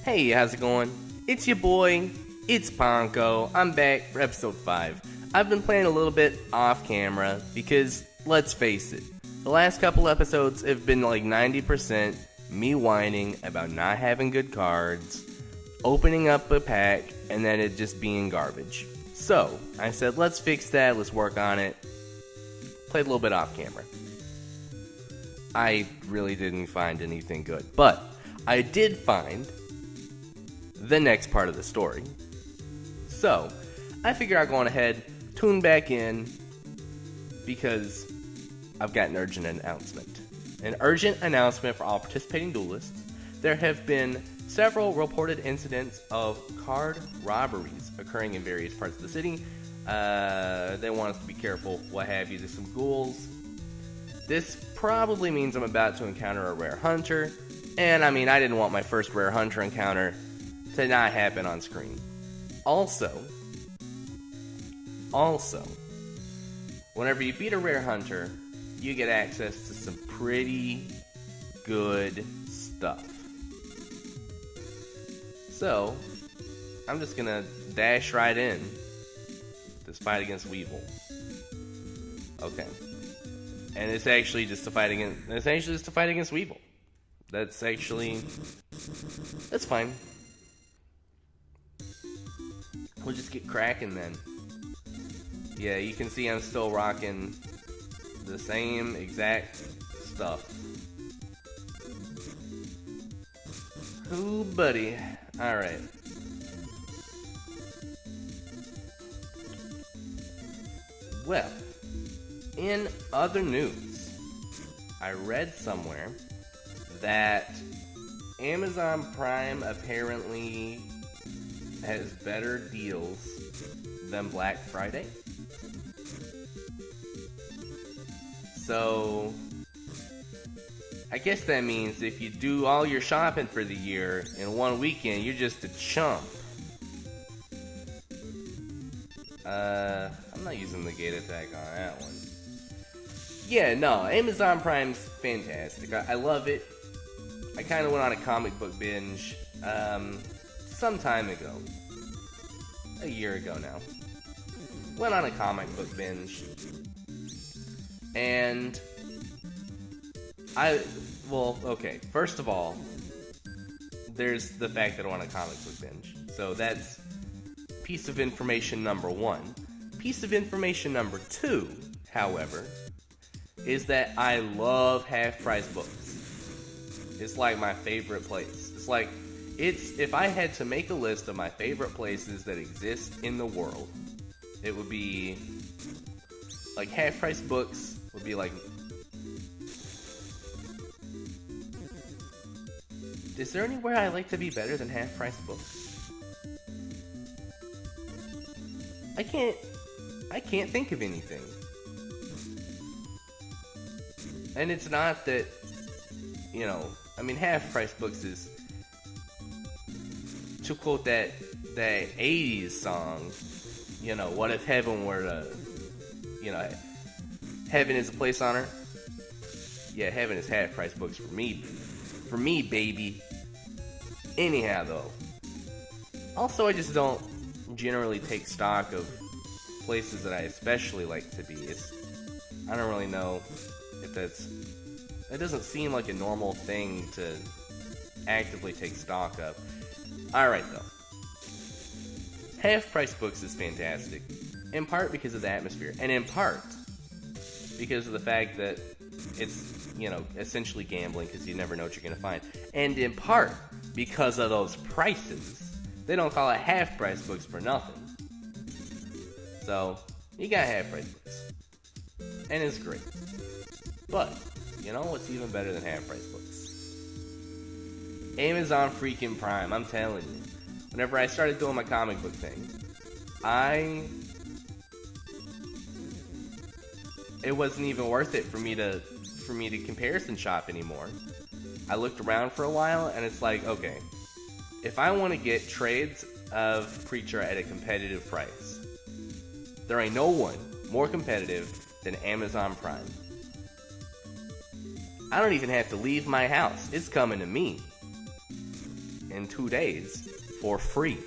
Hey, how's it going? It's your boy, it's PonQo. I'm back for episode 5. I've been playing a little bit off camera because, let's face it, the last couple episodes have been like 90% me whining about not having good cards, opening up a pack, and then it just being garbage. So, I said, let's fix that, let's work on it. Played a little bit off camera. I really didn't find anything good, but I did find the next part of the story. So, I figure I'll go on ahead, tune back in, because I've got an urgent announcement. An urgent announcement for all participating duelists. There have been several reported incidents of card robberies occurring in various parts of the city. They want us to be careful, what have you. There's some ghouls. This probably means I'm about to encounter a rare hunter. And I mean, I didn't want my first rare hunter encounter to not happen on screen. Also, whenever you beat a rare hunter, you get access to some pretty good stuff. So, I'm just gonna dash right in this fight against Weevil. Okay. And it's actually just a fight against Weevil. That's fine. We'll just get cracking then. Yeah, you can see I'm still rocking the same exact stuff. Ooh, buddy. Alright. Well, in other news, I read somewhere that Amazon Prime apparently has better deals than Black Friday. So, I guess that means if you do all your shopping for the year in one weekend, you're just a chump. I'm not using the gate attack on that one. Yeah, no, Amazon Prime's fantastic. I love it. I kind of went on a comic book binge some time ago. A year ago now. Went on a comic book binge. And okay, first of all, there's the fact that I want a comic book binge. So that's piece of information number 1. Piece of information number 2, however, is that I love half-price books. It's like my favorite place. If I had to make a list of my favorite places that exist in the world, it would be like half-price books would be like. Is there anywhere I like to be better than half-price books? I can't think of anything. And it's not that, half-price books is, to quote that 80s song, what if heaven were to, heaven is a place on earth? Yeah, heaven is half-price books for me. For me, baby. Anyhow, though. Also, I just don't generally take stock of places that I especially like to be. I don't really know if it doesn't seem like a normal thing to actively take stock of. Alright, though. Half-price books is fantastic. In part because of the atmosphere, and in part because of the fact that it's, essentially gambling because you never know what you're going to find. And in part because of those prices. They don't call it half-price books for nothing. So, you got half-price books. And it's great. But, you know what's even better than half-price books? Amazon freaking Prime, I'm telling you. Whenever I started doing my comic book thing, it wasn't even worth it for me to comparison shop anymore. I looked around for a while, and it's like, okay, if I want to get trades of Preacher at a competitive price, there ain't no one more competitive than Amazon Prime. I don't even have to leave my house. It's coming to me. in 2 days for free.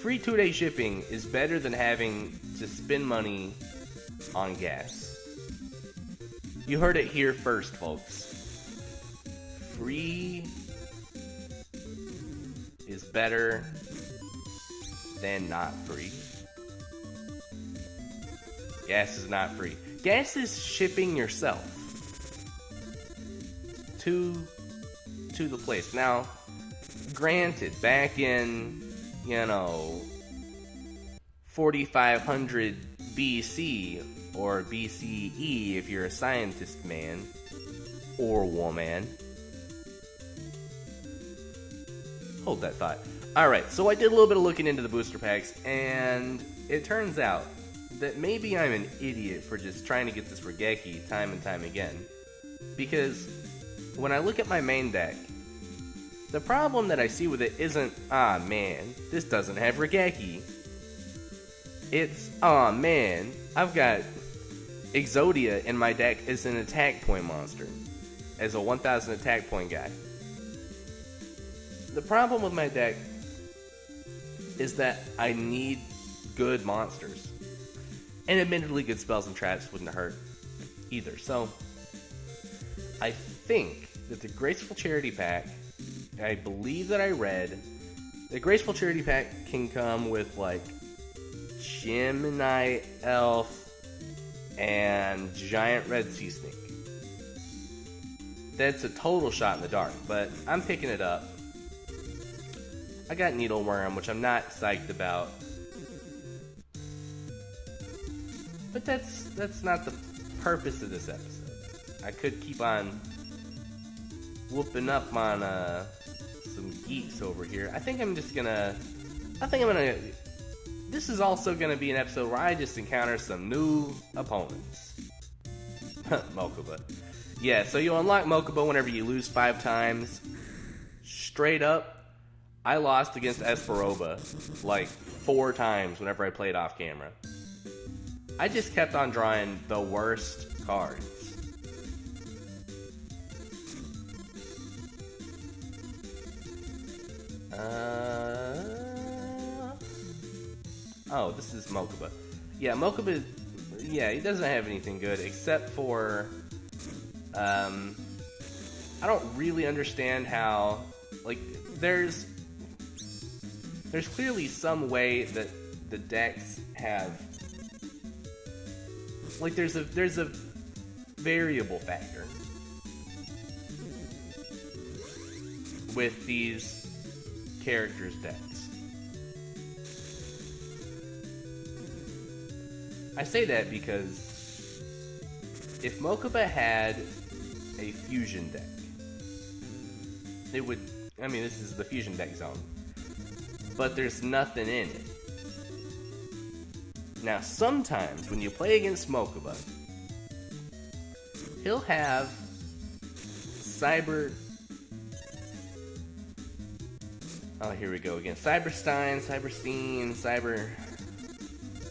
Free 2-day shipping is better than having to spend money on gas. You heard it here first, folks. Free is better than not free. Gas is not free. Gas is shipping yourself to the place. Now, granted, back in, 4500 BC or BCE if you're a scientist man or woman. Hold that thought. Alright, so I did a little bit of looking into the booster packs, and it turns out that maybe I'm an idiot for just trying to get this Regeki time and time again. Because when I look at my main deck, the problem that I see with it isn't, ah man, this doesn't have Regeki. It's, ah man, I've got Exodia in my deck as an attack point monster. As a 1000 attack point guy. The problem with my deck is that I need good monsters. And admittedly, good spells and traps wouldn't hurt either. So, I think that the Graceful Charity Pack, I believe that I read, the Graceful Charity Pack can come with, like, Gemini Elf and Giant Red Sea Snake. That's a total shot in the dark, but I'm picking it up. I got Needleworm, which I'm not psyched about. But that's not the purpose of this episode. I could keep on whooping up on some geeks over here. I think I'm gonna... This is also gonna be an episode where I just encounter some new opponents. Mokuba. Yeah, so you unlock Mokuba whenever you lose 5 times. Straight up, I lost against Esperoba like 4 times whenever I played off camera. I just kept on drawing the worst cards. Oh, this is Mokuba. Yeah, Mokuba, yeah, he doesn't have anything good except for, I don't really understand how, like, there's clearly some way that the decks have, like, there's a variable factor with these characters' decks. I say that because if Mokuba had a fusion deck, it would, I mean, this is the fusion deck zone, but there's nothing in it. Now, sometimes when you play against Mokuba, he'll have oh, here we go again. Cyberstein,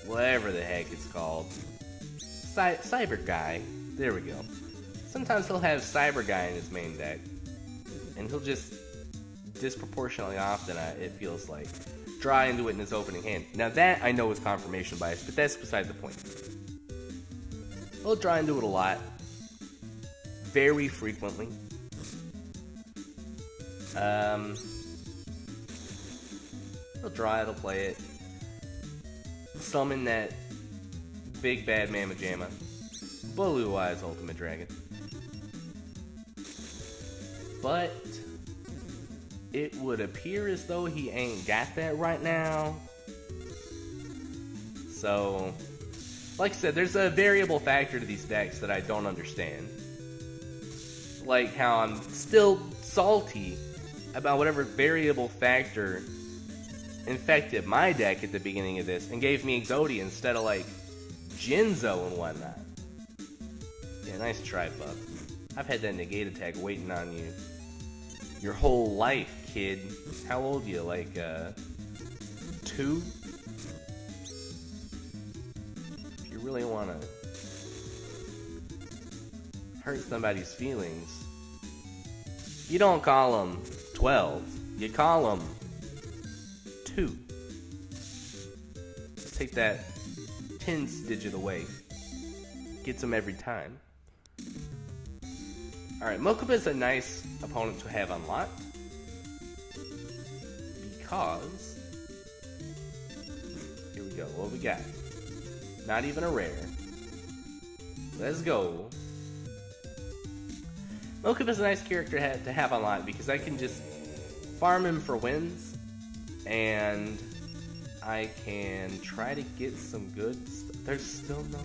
whatever the heck it's called. Cyber Guy. There we go. Sometimes he'll have Cyber Guy in his main deck, and he'll just disproportionately often, it feels like, draw into it in his opening hand. Now that I know is confirmation bias, but that's beside the point. He'll draw into it a lot, very frequently. He'll draw it, he'll play it, summon that big bad Mamma Jamma, Blue Eyes Ultimate Dragon. But it would appear as though he ain't got that right now. So, like I said, there's a variable factor to these decks that I don't understand. Like how I'm still salty about whatever variable factor infected my deck at the beginning of this and gave me Exodia instead of, like, Jinzo and whatnot. Yeah, nice try, bub. I've had that negate attack waiting on you your whole life, kid. How old are you? Like, 2? If you really want to hurt somebody's feelings, You don't call them 12. You call them 2. Let's take that tens digit away. Gets them every time. Alright, Mokuba is a nice opponent to have unlocked. Because... here we go. What we got? Not even a rare. Let's go. Mokuba is a nice character to have unlocked because I can just farm him for wins. And I can try to get some good stuff. There's still no...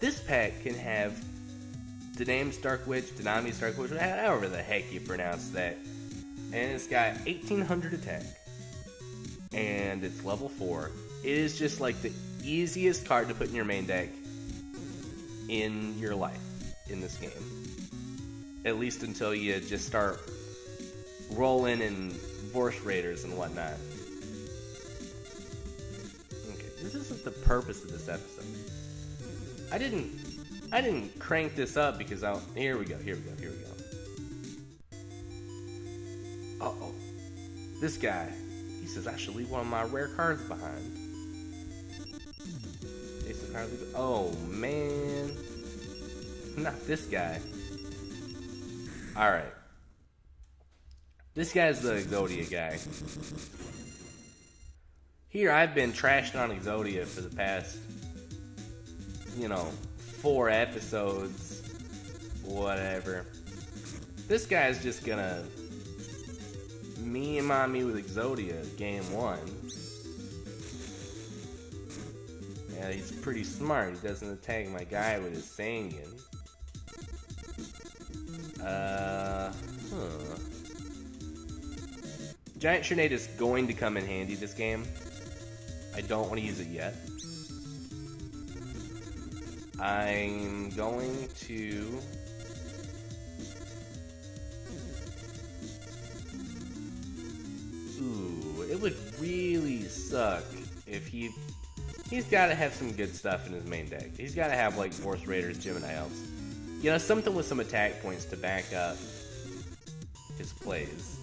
This pack can have Denam's Dark Witch, Denami's Dark Witch, however the heck you pronounce that. And it's got 1800 attack. And it's level 4. It is just like the easiest card to put in your main deck in your life in this game. At least until you just start rolling in Vorse Raiders and whatnot. Okay, this isn't the purpose of this episode. I didn't crank this up because here we go. Uh-oh. This guy, he says I should leave one of my rare cards behind. Oh, man. Not this guy. Alright. This guy's the Exodia guy. Here, I've been trashing on Exodia for the past, 4 episodes. Whatever. This guy's just gonna me with Exodia game 1. Yeah, he's pretty smart. He doesn't attack my guy with his Sangan. Giant Grenade is going to come in handy this game. I don't want to use it yet. I'm going to... Ooh, it would really suck if he's got to have some good stuff in his main deck. He's got to have, like, Vorse Raiders, Gemini Elves. Something with some attack points to back up his plays.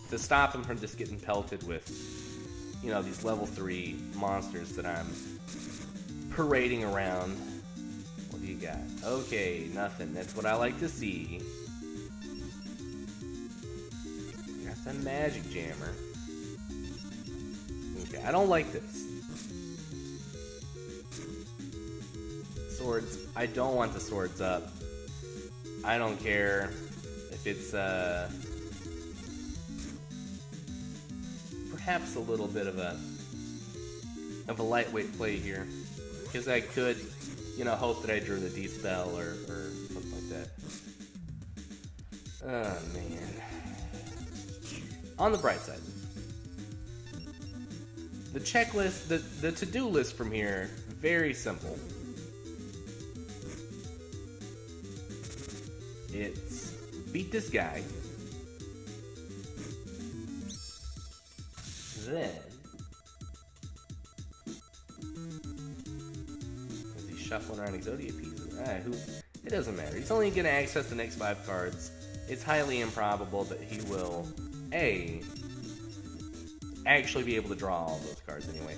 To stop him from just getting pelted with, these level 3 monsters that I'm parading around. What do you got? Okay, nothing. That's what I like to see. Got some Magic Jammer. Okay, I don't like this. Swords. I don't want the swords up. I don't care if it's, perhaps a little bit of a lightweight play here. Because I could, hope that I drew the D-spell or something like that. Oh, man. On the bright side. The checklist, the to-do list from here, very simple. It's beat this guy. Then, is he shuffling around Exodia pieces? It doesn't matter. He's only going to access the next 5 cards. It's highly improbable that he will, A, actually be able to draw all those cards anyway.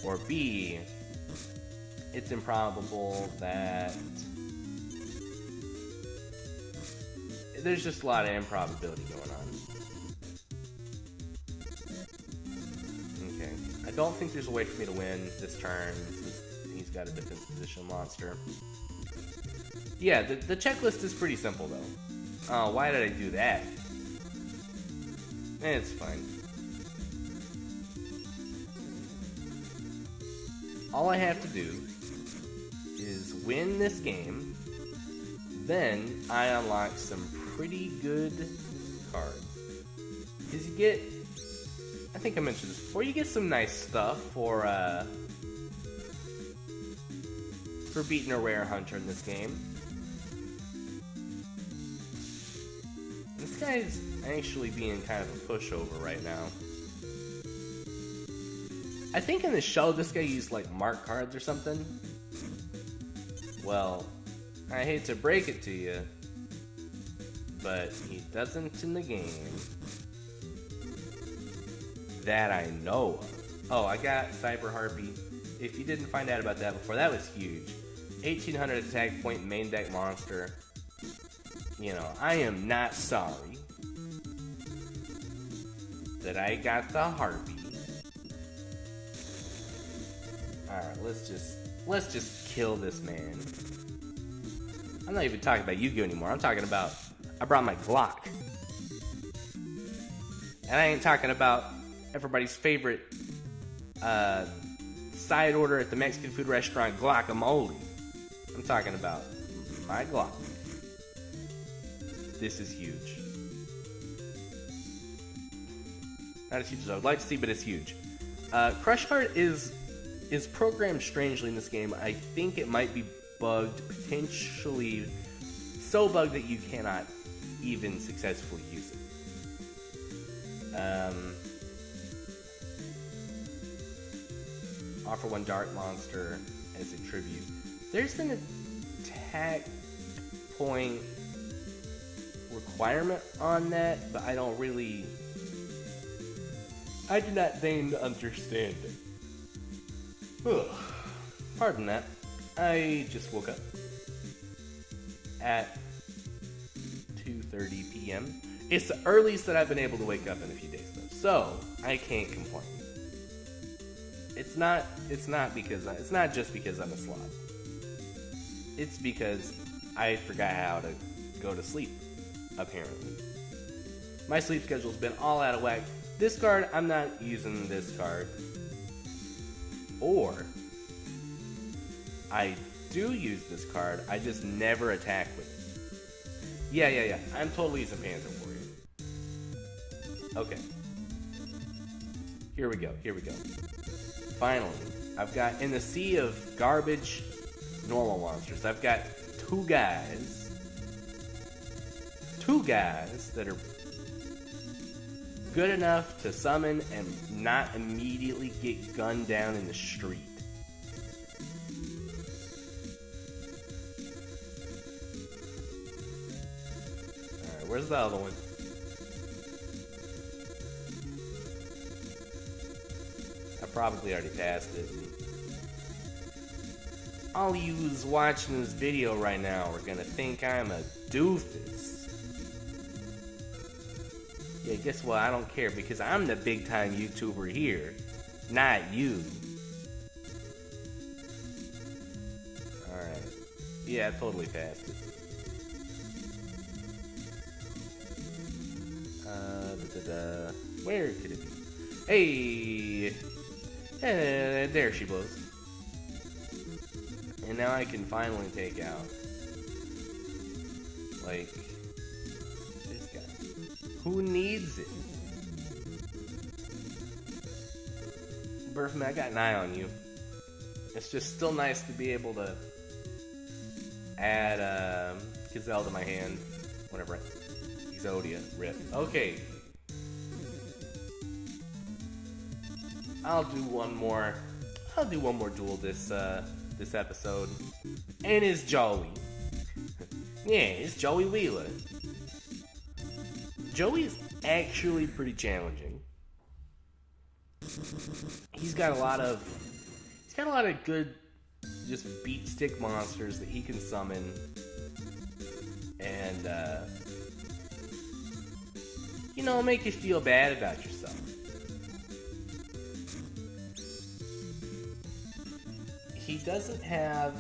Or B, it's improbable that there's just a lot of improbability going on. Okay. I don't think there's a way for me to win this turn since he's got a defense position monster. Yeah, the checklist is pretty simple though. Oh, why did I do that? It's fine. All I have to do is win this game, then I unlock some pretty good cards. Because you get, I think I mentioned this before, you get some nice stuff for beating a rare hunter in this game. This guy's actually being kind of a pushover right now. I think in the show this guy used like mark cards or something. Well, I hate to break it to you, but he doesn't in the game that I know of. Oh, I got Cyber Harpy. If you didn't find out about that before, that was huge. 1800 attack point main deck monster. You know, I am not sorry that I got the Harpy. Alright, let's just kill this man. I'm not even talking about Yu-Gi-Oh anymore. I'm talking about I brought my Glock. And I ain't talking about everybody's favorite side order at the Mexican food restaurant, guacamole. I'm talking about my Glock. This is huge. Not as huge as I would like to see, but it's huge. Crush Card is programmed strangely in this game. I think it might be bugged, potentially so bugged that you cannot even successfully use it. Offer one dark monster as a tribute. There's an attack point requirement on that, but I do not deign to understand it. Ugh. Pardon that. I just woke up at 2:30 p.m. It's the earliest that I've been able to wake up in a few days, though, so I can't complain. It's not just because I'm a slob. It's because I forgot how to go to sleep, apparently. My sleep schedule's been all out of whack. This card, I'm not using this card. Or I do use this card, I just never attack with it. Yeah. I'm totally using Panzer Warrior. Okay. Here we go. Finally, I've got, in the sea of garbage normal monsters, I've got two guys that are good enough to summon and not immediately get gunned down in the street. Alright, where's the other one? I probably already passed it. All you who's watching this video right now are gonna think I'm a doofus. Yeah, guess what? I don't care because I'm the big time YouTuber here, not you. Alright. Yeah, I totally passed it. Where could it be? Hey! There she blows. And now I can finally take out, like, this guy. Who needs it? Burfman, I got an eye on you. It's just still nice to be able to add Gazelle to my hand. Whatever. Exodia. Rip. Okay. I'll do one more duel this episode. And it's Joey. Yeah, it's Joey Wheeler. Joey's actually pretty challenging. He's got a lot of good just beat stick monsters that he can summon and make you feel bad about yourself. He doesn't have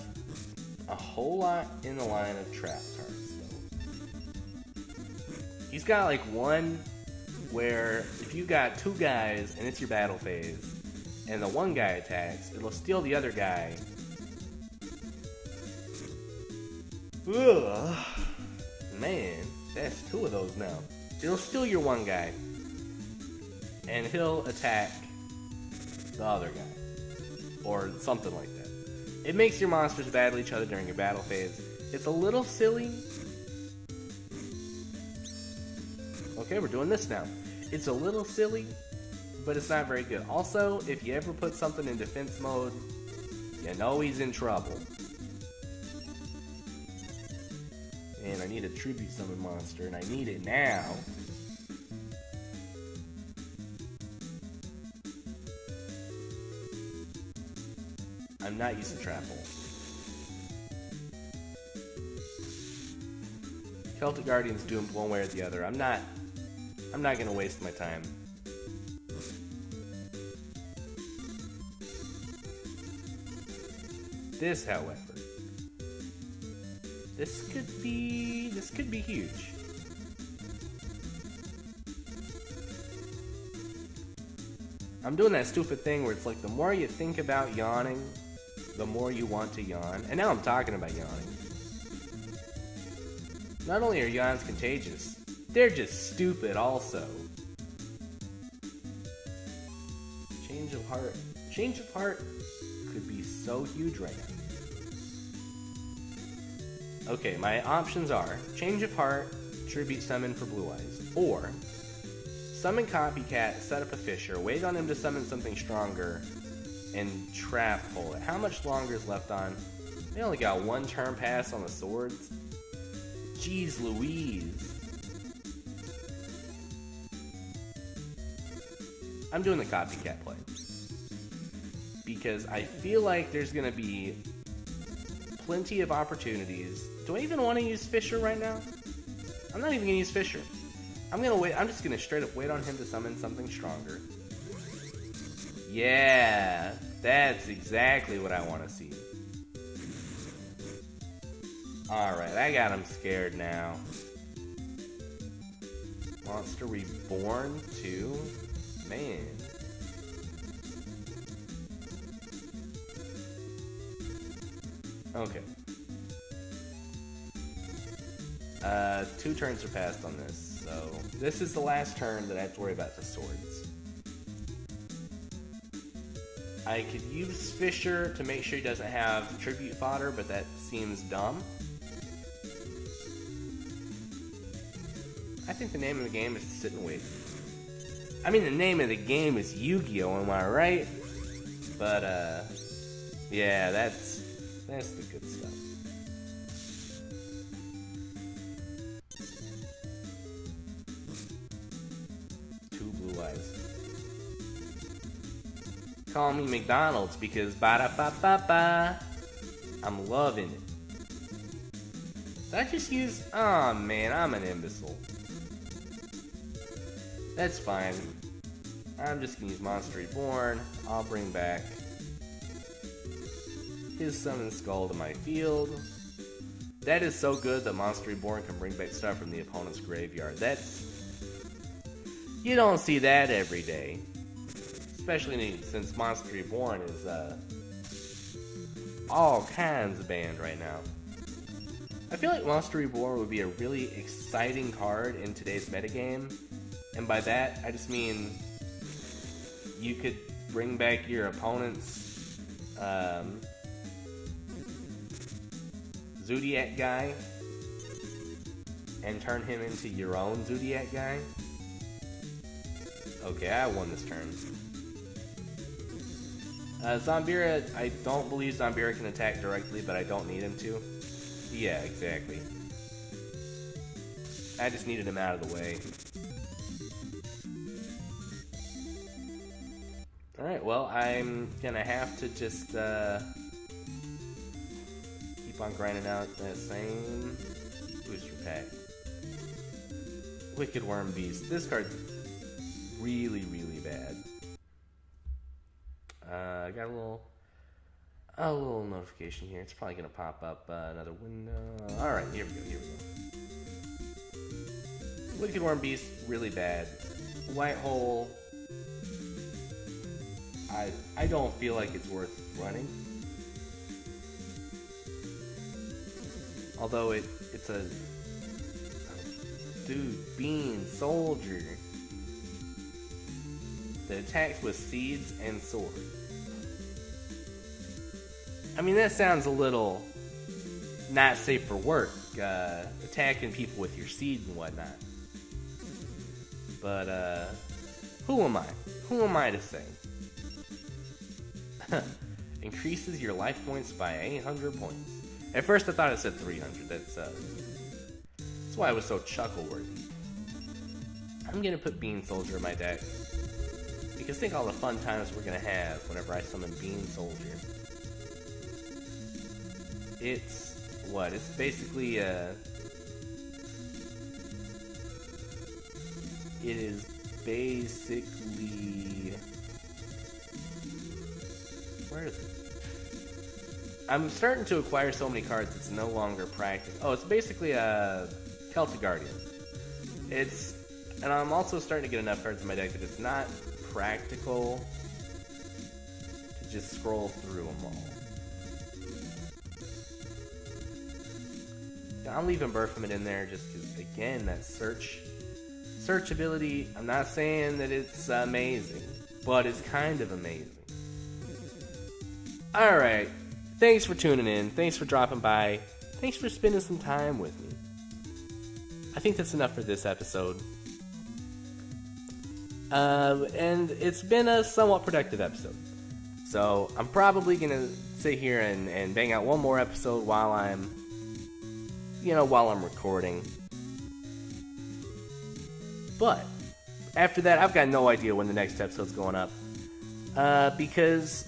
a whole lot in the line of trap cards, though. He's got like one where if you got two guys and it's your battle phase, and the one guy attacks, it'll steal the other guy. Ugh. Man, that's two of those now. It'll steal your one guy, and he'll attack the other guy, or something like that. It makes your monsters battle each other during your battle phase. It's a little silly. Okay, we're doing this now. It's a little silly, but it's not very good. Also, if you ever put something in defense mode, you know he's in trouble. man, I need a tribute summon monster, and I need it now. I'm not using Trap Hole. Celtic Guardian's doomed one way or the other. I'm not gonna waste my time. This, however, this could be huge. I'm doing that stupid thing where it's like the more you think about yawning, the more you want to yawn. And now I'm talking about yawning. Not only are yawns contagious, they're just stupid also. Change of heart. Change of heart could be so huge right now. Okay, my options are Change of Heart, Tribute Summon for Blue Eyes, or Summon Copycat, set up a Fisher, wait on him to summon something stronger, and Trap Hole it. How much longer is left on? They only got one turn pass on the swords. Jeez Louise. I'm doing the Copycat play. Because I feel like there's going to be plenty of opportunities. Do I even want to use Fisher right now? I'm not even going to use Fisher. I'm going to wait. I'm just going to straight up wait on him to summon something stronger. Yeah, that's exactly what I want to see. Alright, I got him scared now. Monster Reborn 2? Man. Okay. 2 turns are passed on this, so this is the last turn that I have to worry about the swords. I could use Fisher to make sure he doesn't have tribute fodder, but that seems dumb. I think the name of the game is to sit and wait. I mean, the name of the game is Yu-Gi-Oh, am I right? But, yeah, that's the good stuff. Two blue eyes. Call me McDonald's because ba-da-ba-ba-ba. I'm loving it. Did I just use... Oh, man, I'm an imbecile. That's fine. I'm just gonna use Monster Reborn. I'll bring back his Summon Skull to my field. That is so good that Monster Reborn can bring back stuff from the opponent's graveyard. That's... You don't see that every day. Especially since Monster Reborn is all kinds of banned right now. I feel like Monster Reborn would be a really exciting card in today's metagame. And by that, I just mean you could bring back your opponent's Zodiac guy and turn him into your own Zodiac guy. Okay, I won this turn. Zombira, I don't believe Zombira can attack directly, but I don't need him to. Yeah, exactly. I just needed him out of the way. Alright, well, I'm gonna have to just keep on grinding out the same booster pack. Wicked Worm Beast. This card's really, really bad. I got a little notification here. It's probably gonna pop up another window. Alright, here we go. Wicked Worm Beast, really bad. White Hole. I don't feel like it's worth running. Although it's a... Dude, Bean, Soldier. That attacks with Seeds and Sword. I mean, that sounds a little not safe for work, attacking people with your seed and whatnot. But, who am I? Who am I to say? Increases your life points by 800 points. At first I thought it said 300. That's That's why it was so chuckle-worthy. I'm gonna put Bean Soldier in my deck. Because think all the fun times we're gonna have whenever I summon Bean Soldier. It's what? It's basically it is basically, where is it? I'm starting to acquire so many cards it's no longer practical. Oh, it's basically a Celtic Guardian. And I'm also starting to get enough cards in my deck that it's not practical to just scroll through them all. I'm leaving Berfament in there just because, again, that search ability, I'm not saying that it's amazing, but it's kind of amazing. Alright, thanks for tuning in, thanks for dropping by, thanks for spending some time with me. I think that's enough for this episode. And it's been a somewhat productive episode. So I'm probably going to sit here and bang out one more episode while I'm recording. But after that, I've got no idea when the next episode's going up. Because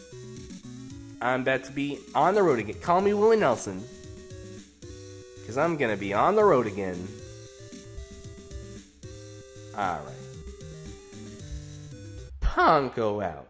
I'm about to be on the road again. Call me Willie Nelson. Because I'm going to be on the road again. Alright. PonQo out.